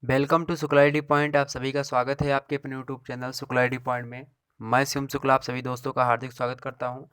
Welcome to Shukla ID point. आप सभी का स्वागत है आपके अपने YouTube channel Shukla ID point में। मैं शिवम शुक्ला आप सभी दोस्तों का हार्दिक स्वागत करता हूं।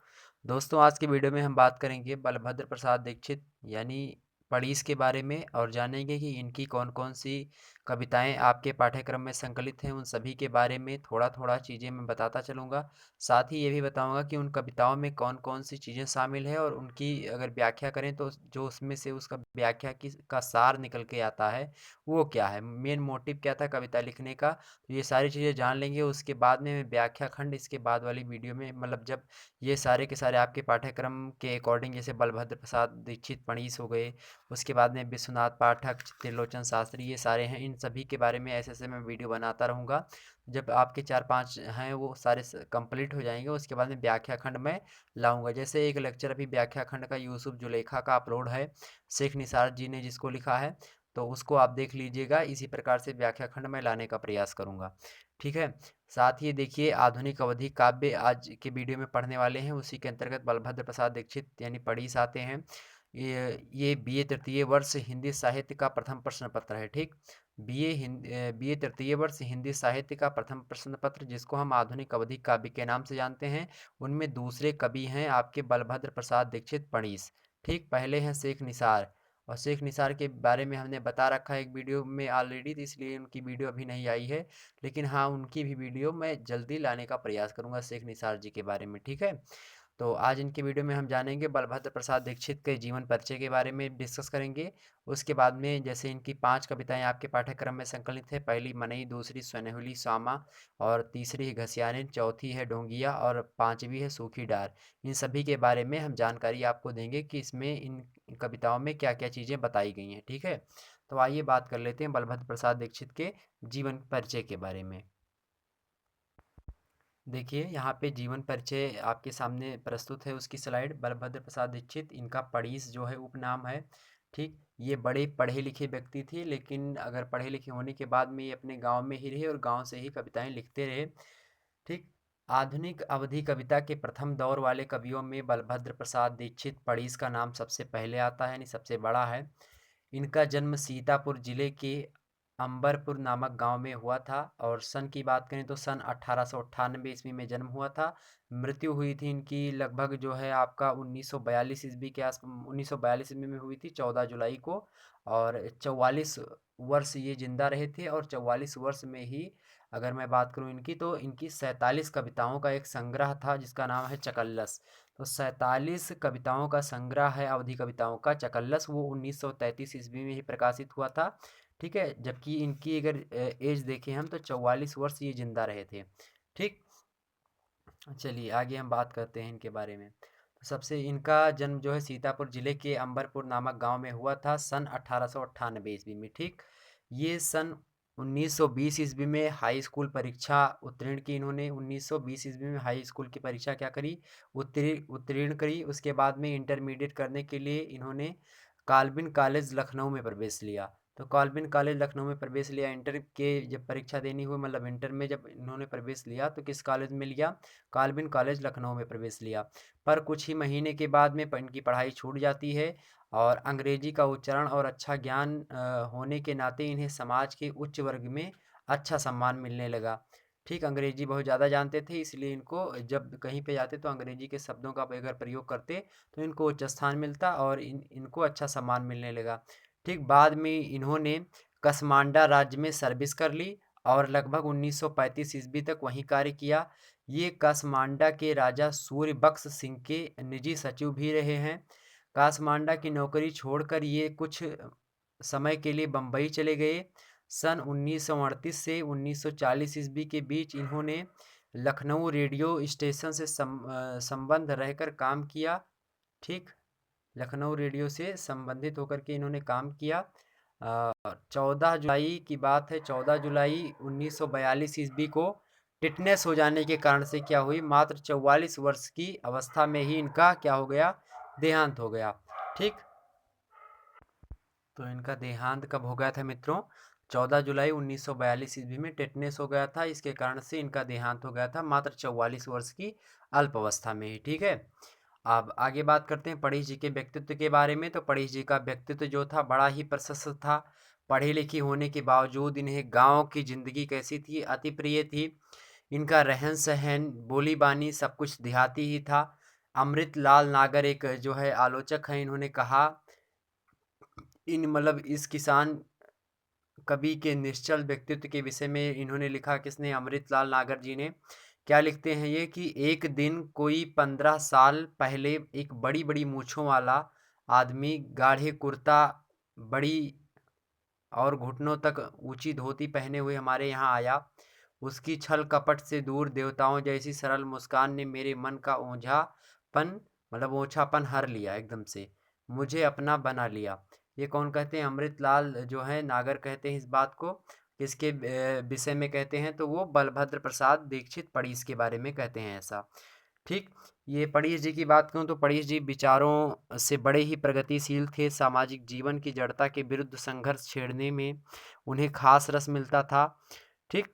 दोस्तों, आज की वीडियो में हम बात करेंगे बलभद्र प्रसाद दीक्षित यानी पड़ीस के बारे में और जानेंगे कि इनकी कौन कौन सी कविताएं आपके पाठ्यक्रम में संकलित हैं। उन सभी के बारे में थोड़ा थोड़ा चीज़ें मैं बताता चलूँगा। साथ ही ये भी बताऊँगा कि उन कविताओं में कौन कौन सी चीज़ें शामिल हैं और उनकी अगर व्याख्या करें तो जो उसमें से उसका व्याख्या की का सार निकल के आता है वो क्या है, मेन मोटिव क्या था कविता लिखने का। तो ये सारी चीज़ें जान लेंगे। उसके बाद में मैं व्याख्या खंड इसके बाद वाली वीडियो में, मतलब जब ये सारे के सारे आपके पाठ्यक्रम के अकॉर्डिंग, जैसे बलभद्र प्रसाद दीक्षित पणीस हो गए, उसके बाद में विश्वनाथ पाठक, त्रिलोचन शास्त्री, ये सारे हैं, इन सभी के बारे में ऐसे ऐसे मैं वीडियो बनाता रहूँगा। जब आपके 4-5 हैं वो सारे कंप्लीट हो जाएंगे, उसके बाद में व्याख्या खंड में लाऊंगा। जैसे एक लेक्चर अभी व्याख्या खंड का यूसुफ जुलेखा का अपलोड है, शेख निसार जी ने जिसको लिखा है, तो उसको आप देख लीजिएगा। इसी प्रकार से व्याख्या खंड में लाने का प्रयास करूंगा, ठीक है। साथ ही देखिए, आधुनिक अवधि काव्य आज के वीडियो में पढ़ने वाले हैं, उसी के अंतर्गत बलभद्र प्रसाद दीक्षित यानी पड़ीस आते हैं। ये बीए तृतीय वर्ष हिंदी साहित्य का प्रथम प्रश्न पत्र है, ठीक। बीए तृतीय वर्ष हिंदी साहित्य का प्रथम प्रश्न पत्र, जिसको हम आधुनिक अवधि काव्य के नाम से जानते हैं, उनमें दूसरे कवि हैं आपके बलभद्र प्रसाद दीक्षित पड़ीस, ठीक। पहले हैं शेख निसार, और शेख निसार के बारे में हमने बता रखा है एक वीडियो में ऑलरेडी, तो इसलिए उनकी वीडियो अभी नहीं आई है। लेकिन हाँ, उनकी भी वीडियो मैं जल्दी लाने का प्रयास करूंगा शेख निसार जी के बारे में, ठीक है। तो आज इनके वीडियो में हम जानेंगे बलभद्र प्रसाद दीक्षित के जीवन परिचय के बारे में डिस्कस करेंगे। उसके बाद में जैसे इनकी 5 कविताएं आपके पाठ्यक्रम में संकलित है, पहली मनई, दूसरी सनहुली सामा, और तीसरी है घसियानिन, चौथी है डोंगिया, और पांचवी है सूखी डार। इन सभी के बारे में हम जानकारी आपको देंगे कि इसमें इन कविताओं में क्या क्या चीज़ें बताई गई हैं, ठीक है। तो आइए बात कर लेते हैं बलभद्र प्रसाद दीक्षित के जीवन परिचय के बारे में। देखिए, यहाँ पे जीवन परिचय आपके सामने प्रस्तुत है, उसकी स्लाइड। बलभद्र प्रसाद दीक्षित, इनका पड़ीस जो है उपनाम है, ठीक। ये बड़े पढ़े लिखे व्यक्ति थे, लेकिन अगर पढ़े लिखे होने के बाद में ये अपने गांव में ही रहे और गांव से ही कविताएं लिखते रहे, ठीक। आधुनिक अवधि कविता के प्रथम दौर वाले कवियों में बलभद्र प्रसाद दीक्षित पड़ीस का नाम सबसे पहले आता है, यानी सबसे बड़ा है। इनका जन्म सीतापुर जिले के अंबरपुर नामक गांव में हुआ था, और सन की बात करें तो सन 1898 ईस्वी में जन्म हुआ था। मृत्यु हुई थी इनकी लगभग जो है आपका 1942 ईस्वी के आस 1942 ईस्वी में हुई थी, 14 जुलाई को। और 44 वर्ष ये जिंदा रहे थे, और 44 वर्ष में ही अगर मैं बात करूं इनकी, तो इनकी 47 कविताओं का एक संग्रह था जिसका नाम है चकल्लस। तो 47 कविताओं का संग्रह है अवधि कविताओं का चकल्लस, वो 1933 ईस्वी में ही प्रकाशित हुआ था, ठीक है। जबकि इनकी अगर एज देखें हम, तो 44 वर्ष ये जिंदा रहे थे, ठीक। चलिए आगे हम बात करते हैं इनके बारे में। तो सबसे इनका जन्म जो है सीतापुर जिले के अंबरपुर नामक गांव में हुआ था सन 1898 ईस्वी में, ठीक। ये सन 1920 ईस्वी में हाई स्कूल परीक्षा उत्तीर्ण की इन्होंने। 1920 ईस्वी में हाई स्कूल की परीक्षा क्या करी, उत्तीर्ण करी। उसके बाद में इंटरमीडिएट करने के लिए इन्होंने काल्विन कॉलेज लखनऊ में प्रवेश लिया। तो कॉल्विन कॉलेज लखनऊ में प्रवेश लिया। इंटर के जब परीक्षा देनी हुई, मतलब इंटर में जब इन्होंने प्रवेश लिया, तो किस कॉलेज में लिया, काल्विन कॉलेज लखनऊ में प्रवेश लिया। पर कुछ ही महीने के बाद में इनकी पढ़ाई छूट जाती है, और अंग्रेजी का उच्चारण और अच्छा ज्ञान होने के नाते इन्हें समाज के उच्च वर्ग में अच्छा सम्मान मिलने लगा, ठीक। अंग्रेजी बहुत ज़्यादा जानते थे, इसलिए इनको जब कहीं पे जाते तो अंग्रेजी के शब्दों का अगर प्रयोग करते तो इनको उच्च स्थान मिलता, और इनको अच्छा सम्मान मिलने लगा, ठीक। बाद में इन्होंने कसमांडा राज्य में सर्विस कर ली, और लगभग 1935 ईस्वी तक वहीं कार्य किया। ये कासमांडा के राजा सूर्यबक्स सिंह के निजी सचिव भी रहे हैं। कासमांडा की नौकरी छोड़कर ये कुछ समय के लिए बम्बई चले गए। सन 1938 से 1940 ईस्वी के बीच इन्होंने लखनऊ रेडियो स्टेशन से संबंध रहकर काम किया, ठीक। लखनऊ रेडियो से संबंधित होकर के इन्होंने काम किया। 14 जुलाई की बात है, 14 जुलाई 1942 ईस्वी को टिटनेस हो जाने के कारण से क्या हुई, मात्र 44 वर्ष की अवस्था में ही इनका क्या हो गया, देहांत हो गया, ठीक। तो इनका देहांत कब हो गया था मित्रों, 14 जुलाई 1942 ईस्वी में टिटनेस हो गया था। इसके कारण से इनका देहांत हो गया था मात्र 44 वर्ष की अल्प अवस्था में ही, ठीक है। अब आगे बात करते हैं पणीश जी के व्यक्तित्व के बारे में। तो पणीश जी का व्यक्तित्व जो था बड़ा ही प्रशस्त था। पढ़ी लिखी होने के बावजूद इन्हें गांव की ज़िंदगी कैसी थी, अति प्रिय थी। इनका रहन सहन, बोली बानी सब कुछ देहाती ही था। अमृतलाल नागर एक जो है आलोचक हैं, इन्होंने कहा इन मतलब इस किसान कवि के निश्चल व्यक्तित्व के विषय में इन्होंने लिखा, किसने, अमृतलाल नागर जी ने। क्या लिखते हैं ये कि एक दिन कोई 15 साल पहले एक बड़ी बड़ी मूछों वाला आदमी गाढ़े कुर्ता, बड़ी और घुटनों तक ऊंची धोती पहने हुए हमारे यहाँ आया। उसकी छल कपट से दूर देवताओं जैसी सरल मुस्कान ने मेरे मन का ओझापन मतलब ओछापन हर लिया एकदम से, मुझे अपना बना लिया। ये कौन कहते हैं? अमृतलाल जो है नागर कहते हैं इस बात को। किसके विषय में कहते हैं? तो वो बलभद्र प्रसाद दीक्षित पड़ीस के बारे में कहते हैं ऐसा। ठीक। ये पड़ीस जी की बात करूँ तो पड़ीस जी विचारों से बड़े ही प्रगतिशील थे। सामाजिक जीवन की जड़ता के विरुद्ध संघर्ष छेड़ने में उन्हें खास रस मिलता था। ठीक।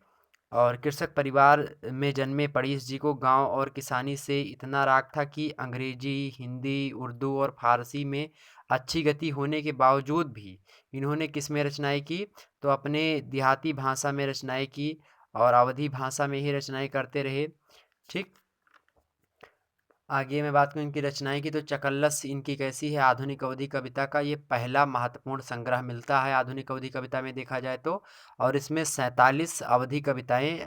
और कृषक परिवार में जन्मे पड़ीस जी को गांव और किसानी से इतना राग था कि अंग्रेजी, हिंदी, उर्दू और फारसी में अच्छी गति होने के बावजूद भी इन्होंने किस में रचनाएं की? तो अपने देहाती भाषा में रचनाएं की और अवधी भाषा में ही रचनाएं करते रहे। ठीक। आगे मैं बात करूँ इनकी रचनाएं की, तो चकल्लस इनकी कैसी है? आधुनिक अवधि कविता का ये पहला महत्वपूर्ण संग्रह मिलता है आधुनिक अवधि कविता में देखा जाए तो। और इसमें 47 अवधि कविताएं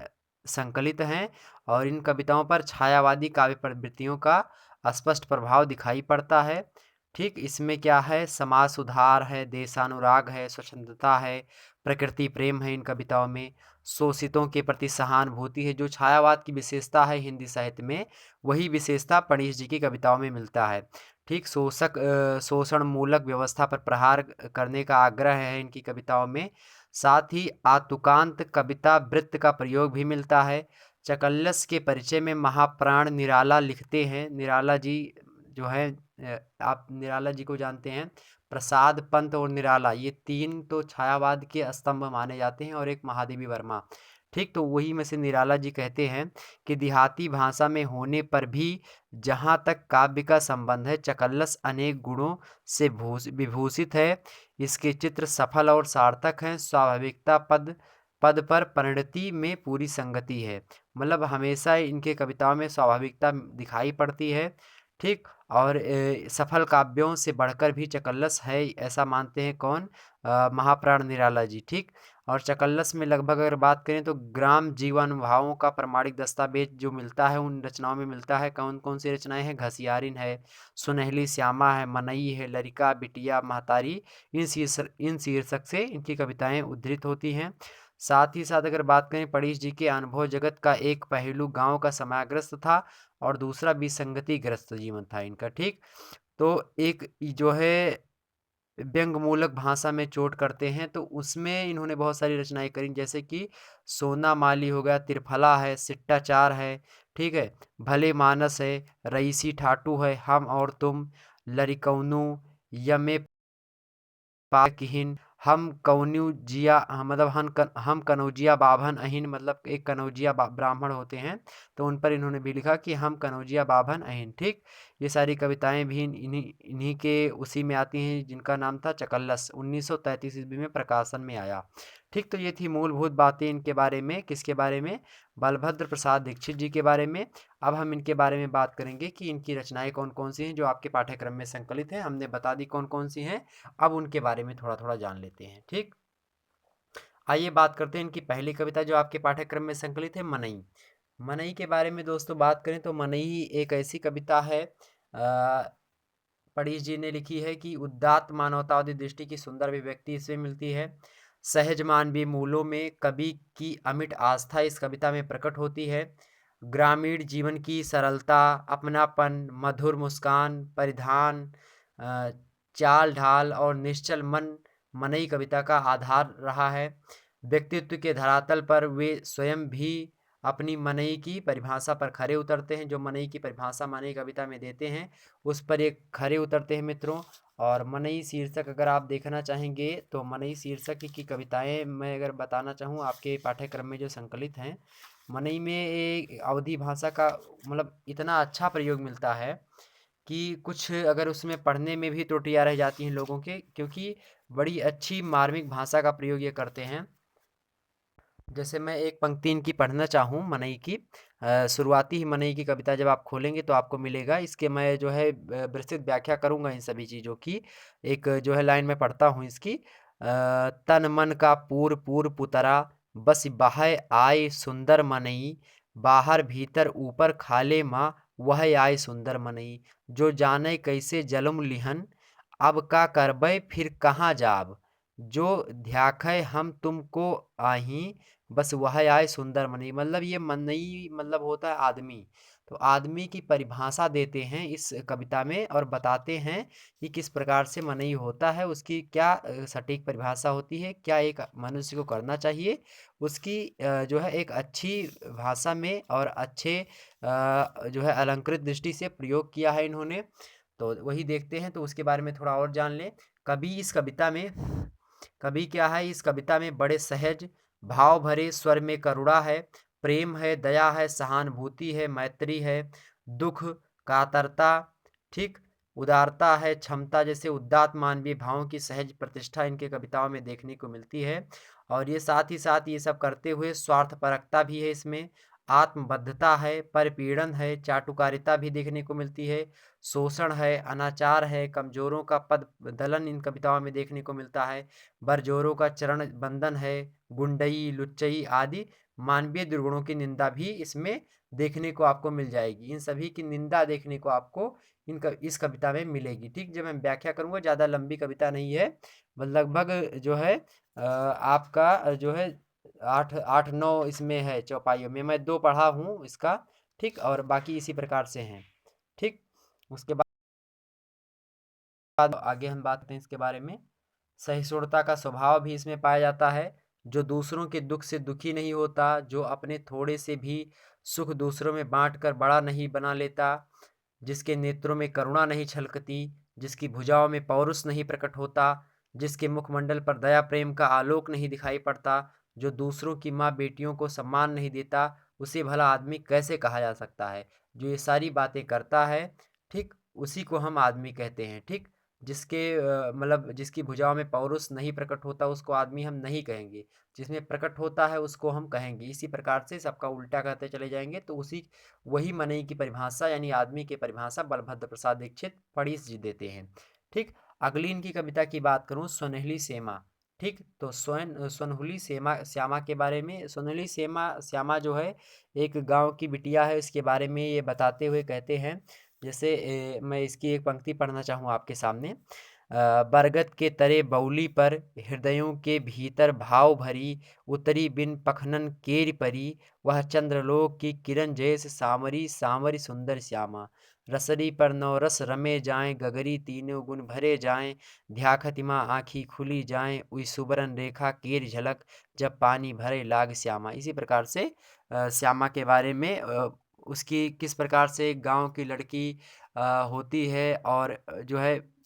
संकलित हैं और इन कविताओं पर छायावादी काव्य प्रवृत्तियों का स्पष्ट प्रभाव दिखाई पड़ता है। ठीक। इसमें क्या है? समाज सुधार है, देशानुराग है, स्वच्छंदता है, प्रकृति प्रेम है इन कविताओं में, शोषितों के प्रति सहानुभूति है। जो छायावाद की विशेषता है हिंदी साहित्य में, वही विशेषता पणीश जी की कविताओं में मिलता है। ठीक। शोषण मूलक व्यवस्था पर प्रहार करने का आग्रह है इनकी कविताओं में। साथ ही आतुकांत कविता वृत्त का प्रयोग भी मिलता है। चकल्लस के परिचय में महाप्राण निराला लिखते हैं। निराला जी जो है आप निराला जी को जानते हैं। प्रसाद, पंत और निराला ये तीन तो छायावाद के स्तंभ माने जाते हैं, और एक महादेवी वर्मा। ठीक। तो वही में से निराला जी कहते हैं कि देहाती भाषा में होने पर भी जहाँ तक काव्य का संबंध है, चकल्लस अनेक गुणों से विभूषित है। इसके चित्र सफल और सार्थक हैं। स्वाभाविकता पद पद पर परिणति में पूरी संगति है। मतलब हमेशा इनके कविताओं में स्वाभाविकता दिखाई पड़ती है। ठीक। और सफल काव्यों से बढ़कर भी चकल्लस है, ऐसा मानते हैं कौन? महाप्राण निराला जी। ठीक। और चकल्लस में लगभग अगर बात करें तो ग्राम जीवानुभावों का प्रमाणिक दस्तावेज जो मिलता है उन रचनाओं में मिलता है। कौन कौन सी रचनाएं हैं? घसियारिन है, सुनहली श्यामा है, मनई है, लरिका, बिटिया, महतारी, इन शीर्षक से इनकी कविताएं उद्धृत होती हैं। साथ ही साथ अगर बात करें, पणीश जी के अनुभव जगत का एक पहलू गांव का समाग्रस्त था और दूसरा विसंगति ग्रस्त जीवन था इनका। ठीक। तो एक जो है व्यंग मूलक भाषा में चोट करते हैं, तो उसमें इन्होंने बहुत सारी रचनाएं करी, जैसे कि सोना माली हो गया, त्रिफला है, शिष्टाचार है, ठीक है, भले मानस है, रईसी ठाटू है, हम और तुम, लरिकौनू, यमे पाकिहिन, हम कौन्यू जिया मतलब हम कनौजिया बाभन अहिन, मतलब एक कनौजिया ब्राह्मण होते हैं, तो उन पर इन्होंने भी लिखा कि हम कनौजिया बाभन अहिन। ठीक। ये सारी कविताएं भी इन्हीं इन्हीं के उसी में आती हैं, जिनका नाम था चकल्लस। 1933 ईस्वी में प्रकाशन में आया। ठीक। तो ये थी मूलभूत बातें इनके बारे में। किसके बारे में? बलभद्र प्रसाद दीक्षित जी के बारे में। अब हम इनके बारे में बात करेंगे कि इनकी रचनाएं कौन कौन सी हैं जो आपके पाठ्यक्रम में संकलित हैं। हमने बता दी कौन कौन सी हैं, अब उनके बारे में थोड़ा थोड़ा जान लेते हैं। ठीक। आइए बात करते हैं इनकी पहली कविता जो आपके पाठ्यक्रम में संकलित है, मनई। मनई के बारे में दोस्तों बात करें तो मनई एक ऐसी कविता है, पणीश जी ने लिखी है कि उदात्त मानवतावादी दृष्टि की सुंदर अभिव्यक्ति इसमें मिलती है। सहज मानवीय मूलों में कवि की अमिट आस्था इस कविता में प्रकट होती है। ग्रामीण जीवन की सरलता, अपनापन, मधुर मुस्कान, परिधान, चाल ढाल और निश्चल मन मनई कविता का आधार रहा है। व्यक्तित्व के धरातल पर वे स्वयं भी अपनी मनई की परिभाषा पर खरे उतरते हैं। जो मनई की परिभाषा मनई कविता में देते हैं उस पर एक खरे उतरते हैं मित्रों। और मनई शीर्षक अगर आप देखना चाहेंगे तो मनई शीर्षक की कविताएं मैं अगर बताना चाहूँ आपके पाठ्यक्रम में जो संकलित हैं, मनई में एक अवधी भाषा का मतलब इतना अच्छा प्रयोग मिलता है कि कुछ अगर उसमें पढ़ने में भी त्रुटियां रह जाती हैं लोगों के, क्योंकि बड़ी अच्छी मार्मिक भाषा का प्रयोग ये करते हैं। जैसे मैं एक पंक्ति इनकी पढ़ना चाहूँ मनई की। शुरुआती ही मनई की कविता जब आप खोलेंगे तो आपको मिलेगा। इसके मैं जो है विस्तृत व्याख्या करूँगा इन सभी चीज़ों की। एक जो है लाइन मैं पढ़ता हूँ इसकी। तन मन का पूर पूर पुतरा, बस बाह्य आय सुंदर मनई, बाहर भीतर ऊपर खाले माँ, वह आय सुंदर मनई। जो जाने कैसे जलम लिहन, अब का करबै फिर कहाँ जाब, जो ध्याखै हम तुमको आही, बस वह आए सुंदर मनई। मतलब ये मनई मतलब होता है आदमी। तो आदमी की परिभाषा देते हैं इस कविता में और बताते हैं कि किस प्रकार से मनई होता है, उसकी क्या सटीक परिभाषा होती है, क्या एक मनुष्य को करना चाहिए, उसकी जो है एक अच्छी भाषा में और अच्छे जो है अलंकृत दृष्टि से प्रयोग किया है इन्होंने। तो वही देखते हैं, तो उसके बारे में थोड़ा और जान लें। कवि क्या है, इस कविता में बड़े सहज भाव भरे स्वर में करुणा है, प्रेम है, दया है, सहानुभूति है, मैत्री है, दुख, कातरता, ठीक, उदारता है, क्षमता जैसे उदात्त मानवीय भावों की सहज प्रतिष्ठा इनके कविताओं में देखने को मिलती है। और ये साथ ही साथ ये सब करते हुए स्वार्थपरकता भी है इसमें, आत्मबद्धता है, परपीड़न है, चाटुकारिता भी देखने को मिलती है, शोषण है, अनाचार है, कमजोरों का पद दलन इन कविताओं में देखने को मिलता है, बरजोरों का चरण बंधन है, गुंडई, लुच्चई आदि मानवीय दुर्गुणों की निंदा भी इसमें देखने को आपको मिल जाएगी। इन सभी की निंदा देखने को आपको इस कविता में मिलेगी। ठीक, जब मैं व्याख्या करूँगा, ज़्यादा लंबी कविता नहीं है, लगभग जो है आपका जो है आठ आठ नौ इसमें है चौपाइयों में। मैं 2 पढ़ा हूँ इसका, ठीक, और बाकी इसी प्रकार से हैं। ठीक, उसके बाद आगे हम बात करते हैं इसके बारे में। सहिष्णुता का स्वभाव भी इसमें पाया जाता है, जो दूसरों के दुख से दुखी नहीं होता, जो अपने थोड़े से भी सुख दूसरों में बांट कर बड़ा नहीं बना लेता, जिसके नेत्रों में करुणा नहीं छलकती, जिसकी भुजाओं में पौरुष नहीं प्रकट होता, जिसके मुखमंडल पर दया प्रेम का आलोक नहीं दिखाई पड़ता, जो दूसरों की माँ बेटियों को सम्मान नहीं देता, उसे भला आदमी कैसे कहा जा सकता है। जो ये सारी बातें करता है, ठीक, उसी को हम आदमी कहते हैं। ठीक, जिसके मतलब जिसकी भुजाओं में पौरुष नहीं प्रकट होता उसको आदमी हम नहीं कहेंगे, जिसमें प्रकट होता है उसको हम कहेंगे। इसी प्रकार से सबका उल्टा कहते चले जाएंगे। तो उसी वही मनई की परिभाषा यानी आदमी की परिभाषा बलभद्र प्रसाद दीक्षित फड़ीस जी देते हैं। ठीक, अगली इनकी कविता की बात करूं, सुनहली श्यामा। ठीक, तो सुनहली श्यामा के बारे में, सुनहली श्यामा जो है एक गांव की बिटिया है, इसके बारे में ये बताते हुए कहते हैं। जैसे मैं इसकी एक पंक्ति पढ़ना चाहूँ आपके सामने। बरगद के तरे बौली पर, हृदयों के भीतर भाव भरी, उतरी बिन पखनन केरी परी, वह चंद्रलोक की किरण जैसे सामरी सामरी सुंदर श्यामा। रसरी पर नौ रस रमे जाएं, गगरी तीनों गुण भरे जाएं, ध्याखतिमा आँखी खुली जाएं, उई सुबरन रेखा केर झलक, जब पानी भरे लाग श्यामा। इसी प्रकार से श्यामा के बारे में उसकी किस प्रकार से गांव की लड़की होती है और जो है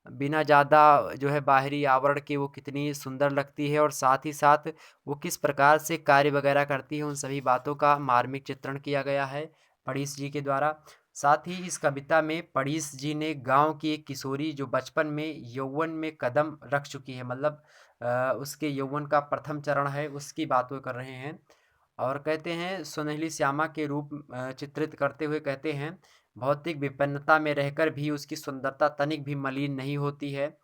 बिना ज़्यादा जो है बाहरी आवरण के वो कितनी सुंदर लगती है, और साथ ही साथ वो किस प्रकार से कार्य वगैरह करती है, उन सभी बातों का मार्मिक चित्रण किया गया है पड़ीस जी के द्वारा। साथ ही इस कविता में पड़ीस जी ने गांव की एक किशोरी जो बचपन में यौवन में कदम रख चुकी है, मतलब उसके यौवन का प्रथम चरण है, उसकी बातें कर रहे हैं। और कहते हैं सुनहली श्यामा के रूप चित्रित करते हुए कहते हैं, भौतिक विपन्नता में रहकर भी उसकी सुंदरता तनिक भी मलिन नहीं होती है।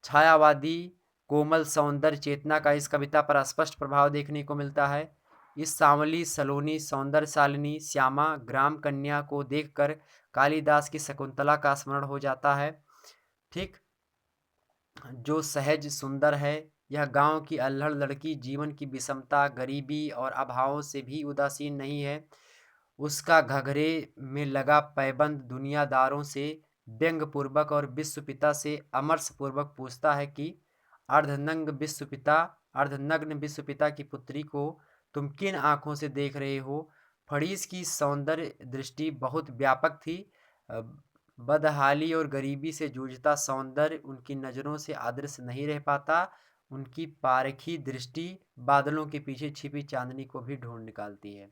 छायावादी कोमल सौंदर्य चेतना का इस कविता पर स्पष्ट प्रभाव देखने को मिलता है। इस सांवली सलोनी सौंदर्यशालिनी श्यामा ग्राम कन्या को देखकर कालिदास की शकुंतला का स्मरण हो जाता है। ठीक, जो सहज सुंदर है, यह गांव की अल्हड़ लड़की जीवन की विषमता गरीबी और अभावों से भी उदासीन नहीं है। उसका घघरे में लगा पैबंद दुनियादारों से व्यंग पूर्वक और विश्वपिता से अमर्ष पूर्वक पूछता है कि अर्धनंग विश्वपिता अर्धनग्न विश्वपिता की पुत्री को तुम किन आंखों से देख रहे हो। फड़ीस की सौंदर्य दृष्टि बहुत व्यापक थी। बदहाली और गरीबी से जूझता सौंदर्य उनकी नज़रों से अदृश्य नहीं रह पाता। उनकी पारखी दृष्टि बादलों के पीछे छिपी चांदनी को भी ढूंढ निकालती है।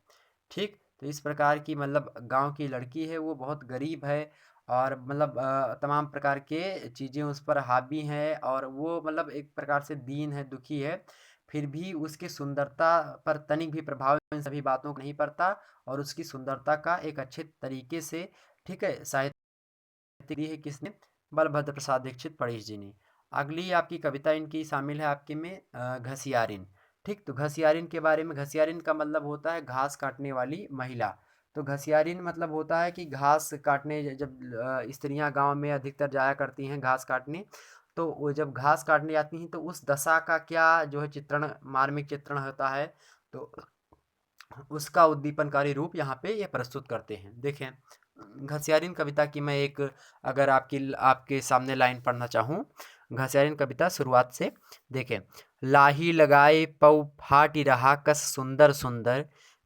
ठीक, तो इस प्रकार की मतलब गांव की लड़की है, वो बहुत गरीब है और मतलब तमाम प्रकार के चीज़ें उस पर हावी हैं और वो मतलब एक प्रकार से दीन है, दुखी है, फिर भी उसकी सुंदरता पर तनिक भी प्रभाव इन सभी बातों का नहीं पड़ता और उसकी सुंदरता का एक अच्छे तरीके से, ठीक है, साहित्य दी है किसने? बलभद्र प्रसाद दीक्षित पणीश जी ने। अगली आपकी कविता इनकी शामिल है आपके में घसियारिन। ठीक, तो घसियारिन के बारे में, घसियारिन का मतलब होता है घास काटने वाली महिला। तो घसियारिन मतलब होता है कि घास काटने जब स्त्रियां गांव में अधिकतर जाया करती हैं घास काटने, तो वो जब घास काटने जाती हैं तो उस दशा का क्या जो है चित्रण, मार्मिक चित्रण होता है, तो उसका उद्दीपनकारी रूप यहाँ पे ये प्रस्तुत करते हैं। देखें, घसियारिन कविता की मैं एक, अगर आपके सामने लाइन पढ़ना चाहूँ, घसियारिन कविता शुरुआत से देखें। लाही लगाए पौ फाटी रहा कस सुंदर सुंदर,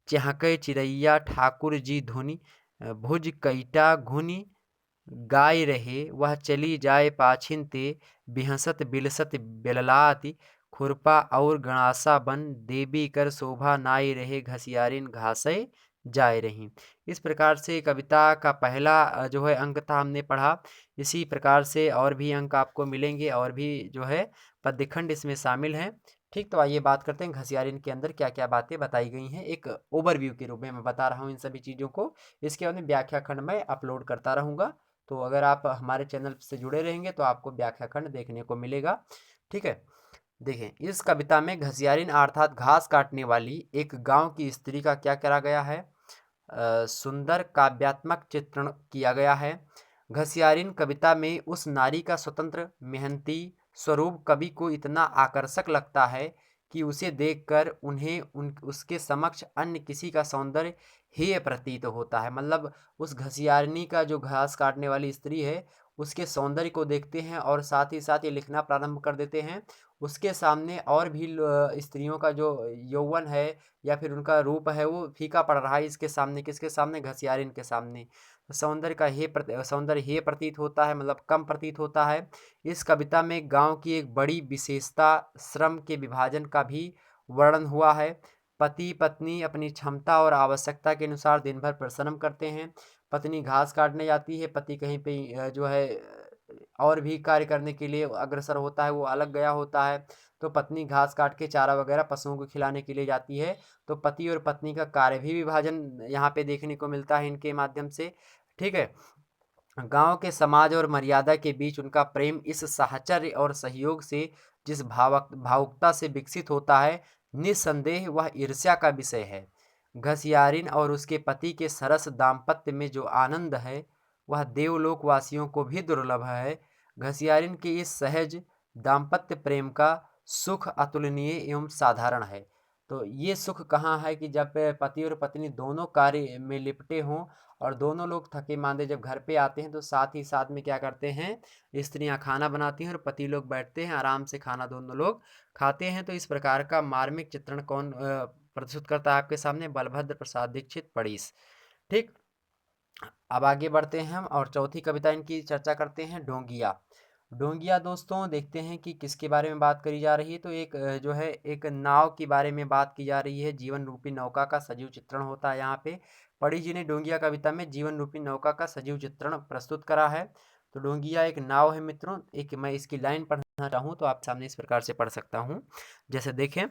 चहकै चिड़ैया ठाकुर जी धुनि, भुज कैटा घुनि गाय रहे वह चली जाए पाछिन ते, बिहसत बिलसत बेललाति, खुरपा और गणासा बन देवी कर शोभा नाई रहे, घसियारिन घासै जाए रही। इस प्रकार से कविता का पहला जो है अंक था, हमने पढ़ा। इसी प्रकार से और भी अंक आपको मिलेंगे और भी जो है पद्यखंड इसमें शामिल हैं। ठीक, तो आइए बात करते हैं घसियारिन के अंदर क्या क्या बातें बताई गई हैं। एक ओवरव्यू के रूप में मैं बता रहा हूँ इन सभी चीज़ों को, इसके बाद में व्याख्या खंड में अपलोड करता रहूँगा। तो अगर आप हमारे चैनल से जुड़े रहेंगे तो आपको व्याख्या खंड देखने को मिलेगा। ठीक है, देखें, इस कविता में घसियारिन अर्थात घास काटने वाली एक गांव की स्त्री का क्या करा गया है, सुंदर काव्यात्मक चित्रण किया गया है। घसियारिन कविता में उस नारी का स्वतंत्र मेहनती स्वरूप कवि को इतना आकर्षक लगता है कि उसे देखकर उन्हें उसके समक्ष अन्य किसी का सौंदर्य हेय प्रतीत होता है। मतलब उस घसियारिनी का, जो घास काटने वाली स्त्री है, उसके सौंदर्य को देखते हैं और साथ ही साथ ये लिखना प्रारंभ कर देते हैं। उसके सामने और भी स्त्रियों का जो यौवन है या फिर उनका रूप है वो फीका पड़ रहा है इसके सामने, किसके सामने? घसियारिन के सामने। सौंदर्य हे प्रतीत होता है, मतलब कम प्रतीत होता है। इस कविता में गांव की एक बड़ी विशेषता श्रम के विभाजन का भी वर्णन हुआ है। पति पत्नी अपनी क्षमता और आवश्यकता के अनुसार दिन भर परिश्रम करते हैं। पत्नी घास काटने जाती है, पति कहीं पे जो है और भी कार्य करने के लिए अग्रसर होता है, वो अलग गया होता है। तो पत्नी घास काट के चारा वगैरह पशुओं को खिलाने के लिए जाती है। तो पति और पत्नी का कार्य भी विभाजन यहाँ पे देखने को मिलता है इनके माध्यम से। ठीक है, गांव के समाज और मर्यादा के बीच उनका प्रेम इस साहचर्य और सहयोग से जिस भावुकता से विकसित होता है, निस्संदेह वह ईर्ष्या का विषय है। घसियारिन और उसके पति के सरस दाम्पत्य में जो आनंद है वह देवलोक वासियों को भी दुर्लभ है। घसियारिन के इस सहज दाम्पत्य प्रेम का सुख अतुलनीय एवं साधारण है। तो ये सुख कहाँ है कि जब पति और पत्नी दोनों कार्य में लिपटे हों और दोनों लोग थके मांदे जब घर पे आते हैं तो साथ ही साथ में क्या करते हैं, स्त्रियां खाना बनाती हैं और पति लोग बैठते हैं आराम से, खाना दोनों लोग खाते हैं। तो इस प्रकार का मार्मिक चित्रण कौन प्रस्तुत करता है आपके सामने? बलभद्र प्रसाद दीक्षित पड़ीस। ठीक, अब आगे बढ़ते हैं हम और चौथी कविता इनकी चर्चा करते हैं, डोंगिया। डोंगिया दोस्तों देखते हैं कि किसके बारे में बात करी जा रही है। तो एक जो है एक नाव के बारे में बात की जा रही है। जीवन रूपी नौका का सजीव चित्रण होता है यहाँ पे। पड़ी जी ने डोंगिया कविता में जीवन रूपी नौका का सजीव चित्रण प्रस्तुत करा है। तो डोंगिया एक नाव है मित्रों। एक मैं इसकी लाइन पढ़ना चाहूँ तो आप सामने इस प्रकार से पढ़ सकता हूँ। जैसे देखें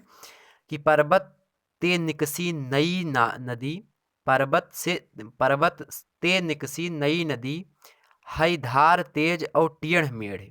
कि पर्वत ते निकसी नई नदी, पर्वत ते निकसी नई नदी, हई धार तेज और टेढ़ मेढ़,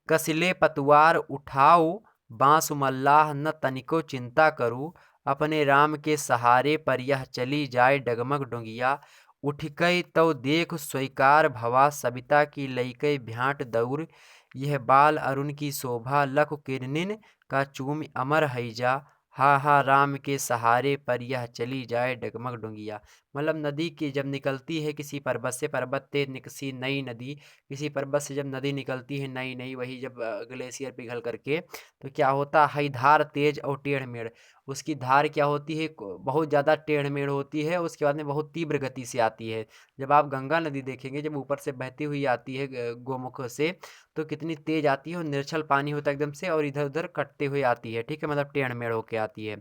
कसिले पतवार उठाओ बांस मल्लाह न तनिको चिंता करूँ, अपने राम के सहारे पर यह चली जाए डगमग डोंगिया, उठकै तो देख स्वीकार भवा सविता की लइकै भ्याट दौर, यह बाल अरुण की शोभा लख किरनिन का चूम अमर हैजा, हा हा राम के सहारे पर यह चली जाए डगमग डोंगिया। मतलब नदी की जब निकलती है किसी पर्वत से, पर्वत ते निकसी नई नदी, किसी पर्वत से जब नदी निकलती है नई नई, वही जब ग्लेशियर पिघल करके, तो क्या होता है, धार तेज और टेढ़ मेढ़, उसकी धार क्या होती है, बहुत ज़्यादा टेढ़ मेढ़ होती है। उसके बाद में बहुत तीव्र गति से आती है। जब आप गंगा नदी देखेंगे जब ऊपर से बहती हुई आती है गोमुख से, तो कितनी तेज आती है और निर्छल पानी होता है एकदम से, और इधर उधर कटते हुए आती है। ठीक है, मतलब टेढ़ मेढ़ होके आती है।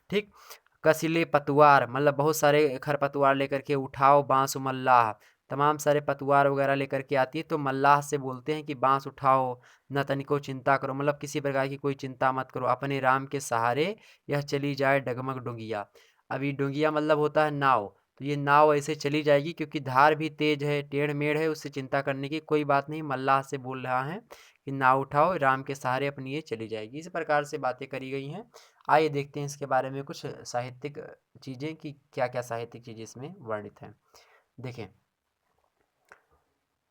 ठीक, कसिले पतवार मतलब बहुत सारे खरपतवार लेकर के, उठाओ बांस मल्लाह तमाम सारे पतवार वगैरह लेकर के आती है। तो मल्लाह से बोलते हैं कि बांस उठाओ, न तनिको चिंता करो, मतलब किसी प्रकार की कोई चिंता मत करो, अपने राम के सहारे यह चली जाए डगमग डुंगिया। अभी डुंगिया मतलब होता है नाव, तो ये नाव ऐसे चली जाएगी क्योंकि धार भी तेज है, टेढ़ मेढ़ है, उससे चिंता करने की कोई बात नहीं। मल्लाह से बोल रहा है कि नाव उठाओ, राम के सहारे अपनी ये चली जाएगी। इस प्रकार से बातें करी गई हैं। आइए देखते हैं इसके बारे में कुछ साहित्यिक चीज़ें कि क्या क्या साहित्यिक चीज़ें इसमें वर्णित हैं। देखें,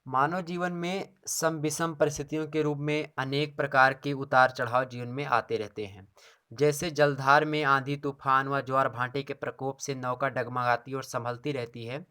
मानव जीवन में सम विषम परिस्थितियों के रूप में अनेक प्रकार के उतार चढ़ाव जीवन में आते रहते हैं। जैसे जलधार में आंधी तूफान व ज्वार भाटे के प्रकोप से नौका डगमगाती और संभलती रहती है,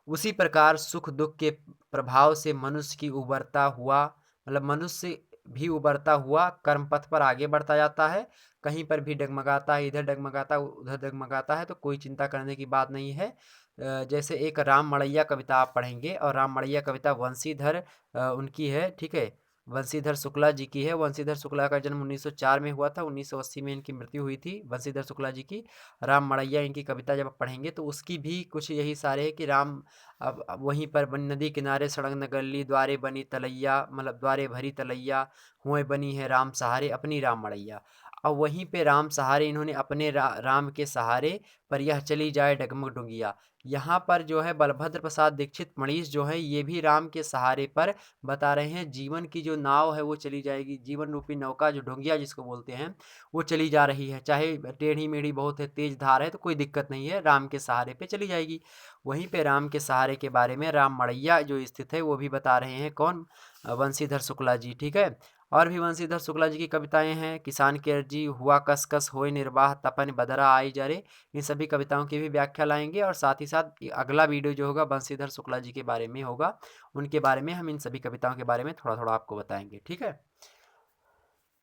उसी प्रकार सुख दुख के प्रभाव से मनुष्य की उबरता हुआ मतलब मनुष्य भी उबरता हुआ कर्म पथ पर आगे बढ़ता जाता है। कहीं पर भी डगमगाता है, इधर डगमगाता उधर डगमगाता है, तो कोई चिंता करने की बात नहीं है। जैसे एक राम मड़ैया कविता आप पढ़ेंगे, और राम मड़ैया कविता वंशीधर उनकी है, ठीक है, वंशीधर शुक्ला जी की है। वंशीधर शुक्ला का जन्म 1904 में हुआ था, 1980 में इनकी मृत्यु हुई थी वंशीधर शुक्ला जी की। राम मड़ैया इनकी कविता जब आप पढ़ेंगे तो उसकी भी कुछ यही सारे है कि राम अब वहीं पर नदी किनारे सड़क न गली, द्वारे बनी तलैया, मतलब द्वारे भरी तलैया, हुए बनी है राम सहारे अपनी राम मड़ैया। और वहीं पे राम सहारे इन्होंने अपने राम के सहारे पर यह चली जाए डगमग डुंगिया। यहाँ पर जो है बलभद्र प्रसाद दीक्षित मणिश जो है ये भी राम के सहारे पर बता रहे हैं, जीवन की जो नाव है वो चली जाएगी, जीवन रूपी नौका जो ढोंगिया जिसको बोलते हैं वो चली जा रही है, चाहे टेढ़ी मेढ़ी बहुत है, तेज धार है, तो कोई दिक्कत नहीं है, राम के सहारे पे चली जाएगी। वहीं पे राम के सहारे के बारे में राम मड़ैया जो स्थित है वो भी बता रहे हैं, कौन, वंशीधर शुक्ला जी, ठीक है। और भी वंशीधर शुक्ला जी की कविताएं हैं, किसान की अर्जी, हुआ कस कस होए निर्वाह, तपन बदरा आई जरे, इन सभी कविताओं की भी व्याख्या लाएंगे। और साथ ही साथ अगला वीडियो जो होगा वंशीधर शुक्ला जी के बारे में होगा, उनके बारे में हम इन सभी कविताओं के बारे में थोड़ा थोड़ा आपको बताएंगे, ठीक है।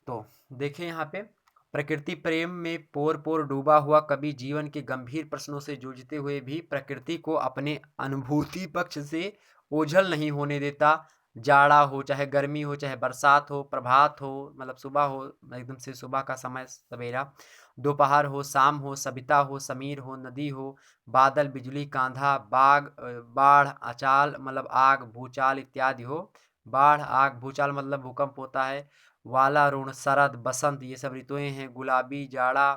तो देखें यहाँ पे, प्रकृति प्रेम में पोर पोर डूबा हुआ कवि जीवन के गंभीर प्रश्नों से जूझते हुए भी प्रकृति को अपने अनुभूति पक्ष से ओझल नहीं होने देता। जाड़ा हो चाहे गर्मी हो, चाहे बरसात हो, प्रभात हो मतलब सुबह हो, एकदम से सुबह का समय सवेरा, दोपहर हो, शाम हो, सविता हो, समीर हो, नदी हो, बादल बिजली कांधा, बाढ़ अचाल मतलब आग भूचाल इत्यादि हो। बाढ़ आग भूचाल मतलब भूकंप होता है। वालारुण शरद बसंत ये सब ऋतुएं हैं। गुलाबी जाड़ा,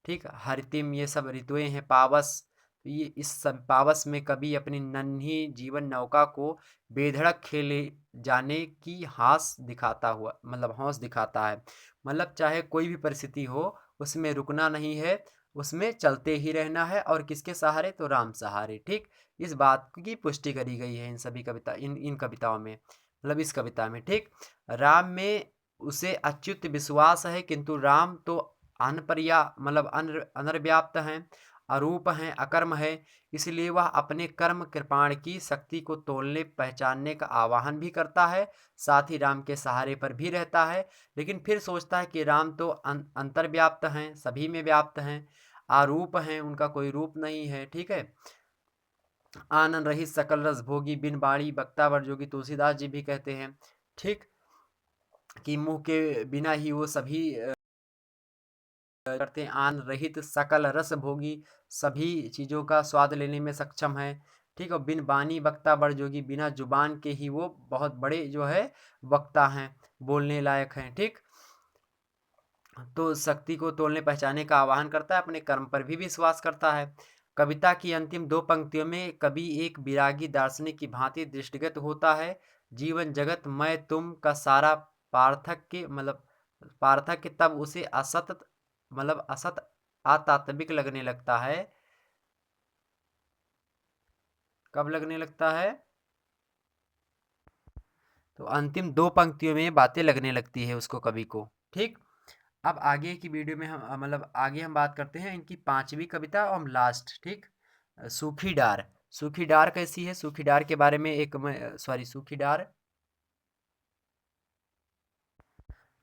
ठीक, हरितिम ये सब ऋतुएं हैं। पावस, ये इस सब पावस में कभी अपनी नन्ही जीवन नौका को बेधड़क खेले जाने की हास दिखाता हुआ मतलब हौस दिखाता है। मतलब चाहे कोई भी परिस्थिति हो उसमें रुकना नहीं है, उसमें चलते ही रहना है। और किसके सहारे, तो राम सहारे, ठीक। इस बात की पुष्टि करी गई है इन सभी कविता इन इन कविताओं में, मतलब इस कविता में, ठीक। राम में उसे अच्युत विश्वास है, किंतु राम तो अनपर्या मतलब अनर्व्याप्त हैं, अरूप हैं, अकर्म है। इसलिए वह अपने कर्म कृपाण की शक्ति को तोलने पहचानने का आवाहन भी करता है, साथ ही राम के सहारे पर भी रहता है। लेकिन फिर सोचता है कि राम तो अंतर्व्याप्त हैं, सभी में व्याप्त हैं, आरूप हैं, उनका कोई रूप नहीं है, ठीक है। आनंद रहित सकल रस भोगी, बिन बाणी बक्ता वर जोगी, तुलसीदास जी भी कहते हैं, ठीक, कि मुंह के बिना ही वो सभी करते हैं। आन रहित सकल रस भोगी, सभी चीज़ों का स्वाद लेने में सक्षम है, ठीक। और बिन बानी वक्ता बड़ जोगी, बिना जुबान के ही वो बहुत बड़े जो है वक्ता हैं, बोलने लायक हैं, ठीक। तो शक्ति को तोलने पहचाने का आह्वान करता है, अपने कर्म पर भी विश्वास करता है। कविता की अंतिम दो पंक्तियों में कवि एक विरागी दार्शनिक की भांति दृष्टिगत होता है। जीवन जगत मैं तुम का सारा पार्थक्य मतलब पार्थक्य तब उसे असत मतलब असत अतात्विक लगने लगता है। कब लगने लगता है, तो अंतिम दो पंक्तियों में बातें लगने लगती है उसको, कवि को, ठीक। अब आगे की वीडियो में हम मतलब आगे हम बात करते हैं इनकी पांचवी कविता और लास्ट, ठीक। सूखी डार। सूखी डार कैसी है, सूखी डार के बारे में एक सॉरी सूखी डार,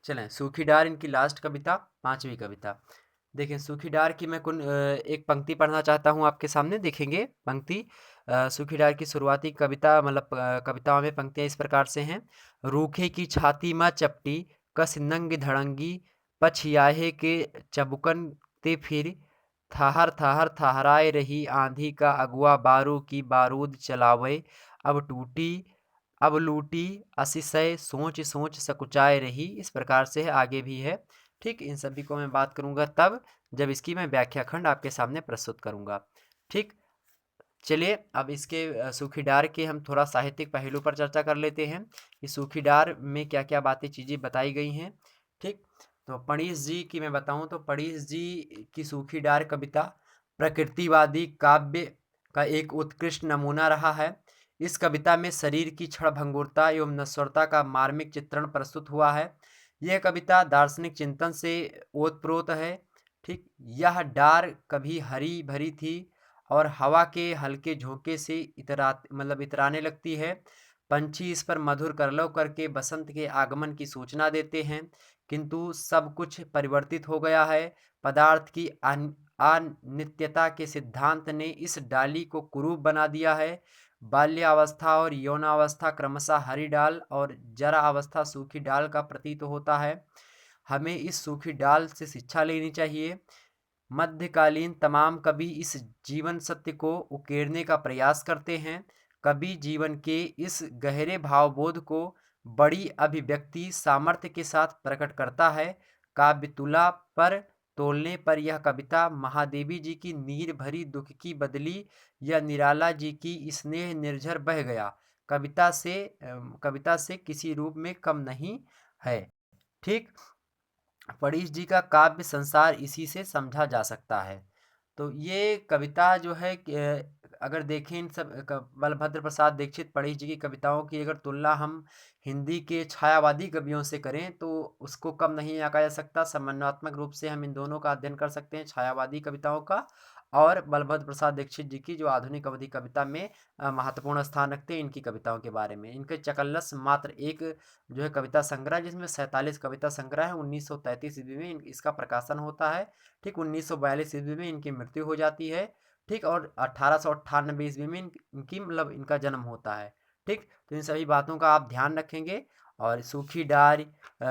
चलें सूखी डार इनकी लास्ट कविता, पांचवी कविता। देखें सूखी डार की मैं एक पंक्ति पढ़ना चाहता हूँ आपके सामने, देखेंगे पंक्ति। सूखी डार की शुरुआती कविता मतलब कविताओं में पंक्तियाँ इस प्रकार से हैं। रूखे की छाती माँ चपटी, कस नंग धड़ंगी, पछियाहे के चबुकन ते फिर, थाहर थाहर थहराए रही आंधी का अगुआ, बारू की बारूद चलावे, अब टूटी अब लूटी अतिशय सोच सोच सकुचाए रही, इस प्रकार से है, आगे भी है। ठीक, इन सभी को मैं बात करूंगा तब जब इसकी मैं व्याख्या खंड आपके सामने प्रस्तुत करूंगा। ठीक, चलिए अब इसके सूखीदार के हम थोड़ा साहित्यिक पहलू पर चर्चा कर लेते हैं कि सूखीदार में क्या क्या बातें चीज़ें बताई गई हैं। ठीक, तो पणीश जी की मैं बताऊं तो पणीश जी की सूखीदार कविता प्रकृतिवादी काव्य का एक उत्कृष्ट नमूना रहा है। इस कविता में शरीर की क्षणभंगुरता एवं नश्वरता का मार्मिक चित्रण प्रस्तुत हुआ है। यह कविता दार्शनिक चिंतन से ओतप्रोत है। ठीक, यह डार कभी हरी भरी थी और हवा के हल्के झोंके से इतराने लगती है। पंछी इस पर मधुर करलव करके बसंत के आगमन की सूचना देते हैं, किंतु सब कुछ परिवर्तित हो गया है। पदार्थ की अनित्यता के सिद्धांत ने इस डाली को कुरूप बना दिया है। बाल्यावस्था और यौनावस्था क्रमशः हरी डाल और जरा अवस्था सूखी डाल का प्रतीत होता है। हमें इस सूखी डाल से शिक्षा लेनी चाहिए। मध्यकालीन तमाम कवि इस जीवन सत्य को उकेरने का प्रयास करते हैं। कवि जीवन के इस गहरे भावबोध को बड़ी अभिव्यक्ति सामर्थ्य के साथ प्रकट करता है। काव्य तुला पर तोलने पर यह कविता महादेवी जी की नीर भरी दुख की बदली या निराला जी की स्नेह निर्झर बह गया कविता से किसी रूप में कम नहीं है। ठीक, पणीश जी का काव्य संसार इसी से समझा जा सकता है। तो ये कविता जो है अगर देखें इन सब बलभद्र प्रसाद दीक्षित पणीश जी की कविताओं की अगर तुलना हम हिंदी के छायावादी कवियों से करें तो उसको कम नहीं आंका जा सकता। समन्वयात्मक रूप से हम इन दोनों का अध्ययन कर सकते हैं, छायावादी कविताओं का और बलभद्र प्रसाद दीक्षित जी की जो आधुनिक अवधि कविता में महत्वपूर्ण स्थान रखते हैं। इनकी कविताओं के बारे में इनके चकल्लस मात्र एक जो है कविता संग्रह, जिसमें 47 कविता संग्रह है। 1933 ईस्वी में इसका प्रकाशन होता है। ठीक, 1942 ईस्वी में इनकी मृत्यु हो जाती है। ठीक, और 1898 ईस्वी में इनकी इनका जन्म होता है। ठीक, तो इन सभी बातों का आप ध्यान रखेंगे। और सूखी डार,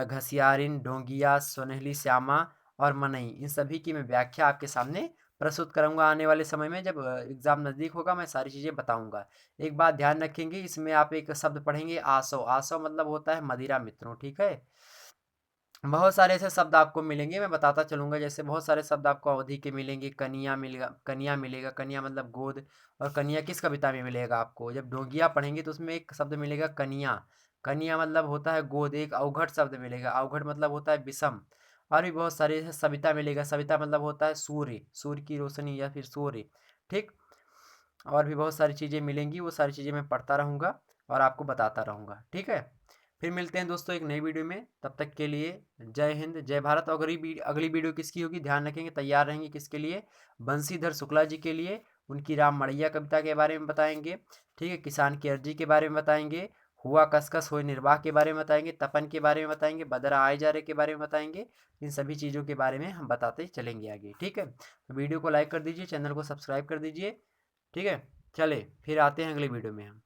घसियारिन, डोंगिया, सुनहली श्यामा और मनई, इन सभी की मैं व्याख्या आपके सामने प्रस्तुत करूंगा आने वाले समय में। जब एग्जाम नज़दीक होगा मैं सारी चीज़ें बताऊंगा। एक बात ध्यान रखेंगे, इसमें आप एक शब्द पढ़ेंगे आसव। आसव मतलब होता है मदिरा मित्रों। ठीक है, बहुत सारे ऐसे शब्द आपको मिलेंगे, मैं बताता चलूंगा। जैसे बहुत सारे शब्द आपको अवधि के मिलेंगे। कनिया मिलेगा, कनिया मिलेगा, कनिया मतलब गोद। और कनिया किस कविता में मिलेगा आपको? जब डोंगिया पढ़ेंगे तो उसमें एक शब्द मिलेगा कनिया। कनिया मतलब होता है गोद। एक अवघट शब्द मिलेगा, अवघट मतलब होता है विषम। और भी बहुत सारे ऐसे सविता मिलेगा। सविता मतलब होता है सूर्य, सूर्य की रोशनी या फिर सूर्य। ठीक, और भी बहुत सारी चीज़ें मिलेंगी, वो सारी चीज़ें मैं पढ़ता रहूँगा और आपको बताता रहूँगा। ठीक है, फिर मिलते हैं दोस्तों एक नई वीडियो में। तब तक के लिए जय हिंद, जय भारत। और अगली वीडियो किसकी होगी ध्यान रखेंगे, तैयार रहेंगे। किसके लिए? बंशीधर शुक्ला जी के लिए। उनकी राम मड़ैया कविता के बारे में बताएंगे। ठीक है, किसान की अर्जी के बारे में बताएंगे। हुआ कसकस होए निर्वाह के बारे में बताएंगे। तपन के बारे में बताएंगे। बदरा आए जा रहे के बारे में बताएंगे। इन सभी चीज़ों के बारे में हम बताते चलेंगे आगे। ठीक है, तो वीडियो को लाइक कर दीजिए, चैनल को सब्सक्राइब कर दीजिए। ठीक है, चले फिर आते हैं अगले वीडियो में हम।